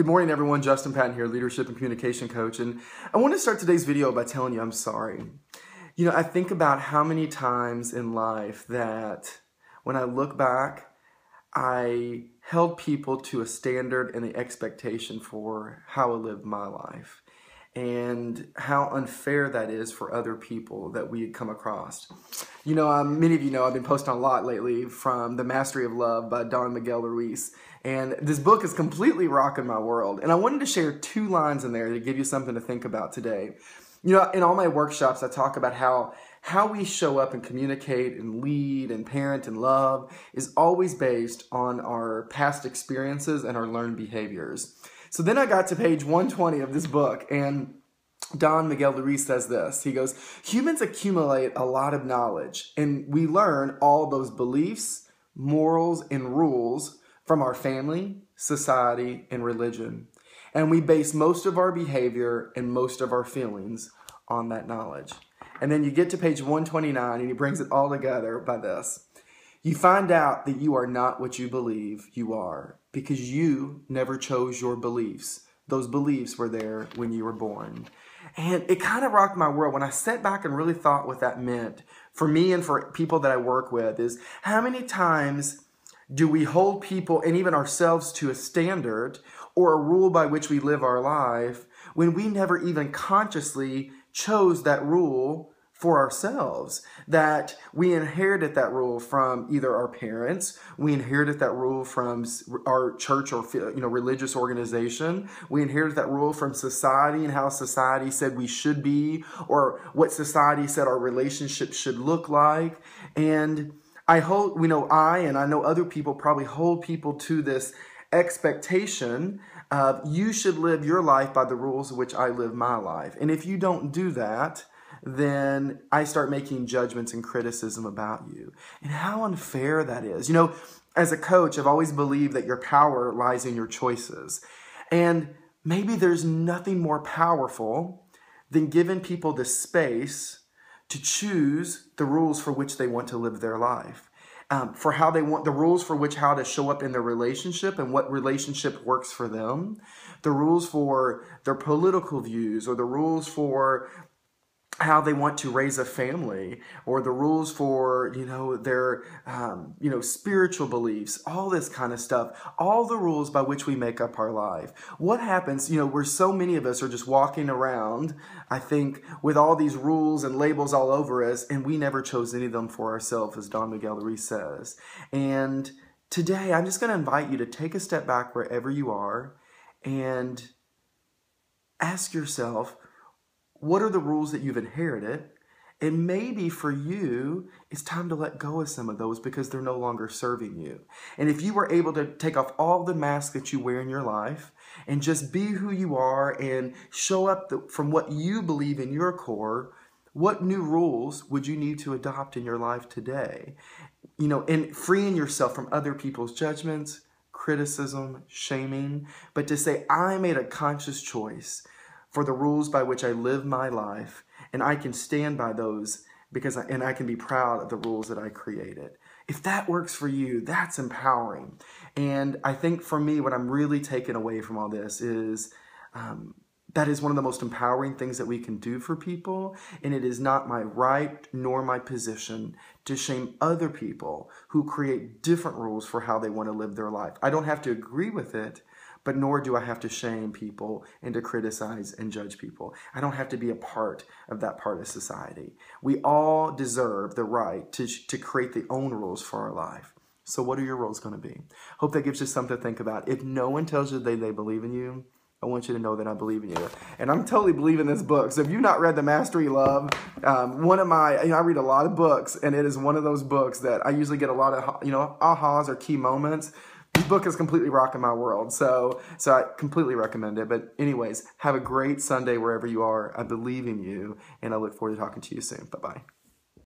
Good morning, everyone. Justin Patton here, leadership and communication coach. And I want to start today's video by telling you I'm sorry. You know, I think about how many times in life that when I look back, I held people to a standard and the expectation for how I lived my life and how unfair that is for other people that we come across. You know, many of you know I've been posting a lot lately from The Mastery of Love by Don Miguel Ruiz. And this book is completely rocking my world. And I wanted to share 2 lines in there to give you something to think about today. You know, in all my workshops, I talk about how we show up and communicate and lead and parent and love is always based on our past experiences and our learned behaviors. So then I got to page 120 of this book, and Don Miguel Ruiz says this. He goes, humans accumulate a lot of knowledge, and we learn all those beliefs, morals, and rules from our family, society, and religion. And we base most of our behavior and most of our feelings on that knowledge. And then you get to page 129, and he brings it all together by this. You find out that you are not what you believe you are because you never chose your beliefs. Those beliefs were there when you were born. And it kind of rocked my world when I sat back and really thought what that meant for me and for people that I work with is how many times do we hold people and even ourselves to a standard or a rule by which we live our life when we never even consciously chose that rule for ourselves, that we inherited that rule from either our parents, we inherited that rule from our church or religious organization, we inherited that rule from society and how society said we should be, or what society said our relationship should look like. And I know other people probably hold people to this expectation of you should live your life by the rules of which I live my life. And if you don't do that, then I start making judgments and criticism about you. And how unfair that is. You know, as a coach, I've always believed that your power lies in your choices. And maybe there's nothing more powerful than giving people the space to choose the rules for which they want to live their life. For how they want, the rules for how to show up in their relationship and what relationship works for them, the rules for their political views, or the rules for how they want to raise a family, or the rules for, their, spiritual beliefs, all this kind of stuff, all the rules by which we make up our life. What happens, where so many of us are just walking around, I think, with all these rules and labels all over us, and we never chose any of them for ourselves, as Don Miguel Ruiz says. And today, I'm just going to invite you to take a step back wherever you are and ask yourself, what are the rules that you've inherited? And maybe for you, it's time to let go of some of those because they're no longer serving you. And if you were able to take off all the masks that you wear in your life and just be who you are and show up from what you believe in your core, what new rules would you need to adopt in your life today? And freeing yourself from other people's judgments, criticism, shaming, but to say, I made a conscious choice for the rules by which I live my life, and I can stand by those and I can be proud of the rules that I created. If that works for you, that's empowering. And I think for me, what I'm really taking away from all this is that is one of the most empowering things that we can do for people, and it is not my right nor my position to shame other people who create different rules for how they want to live their life. I don't have to agree with it, but nor do I have to shame people and to criticize and judge people. I don't have to be a part of that part of society. We all deserve the right to create their own rules for our life. So what are your rules going to be? Hope that gives you something to think about. If no one tells you they believe in you, I want you to know that I believe in you. And I'm totally believing this book. So if you've not read The Mastery of Love, I read a lot of books, and it is one of those books that I usually get a lot of, ahas or key moments. This book is completely rocking my world, so I completely recommend it. But anyways, have a great Sunday wherever you are. I believe in you, and I look forward to talking to you soon. Bye-bye.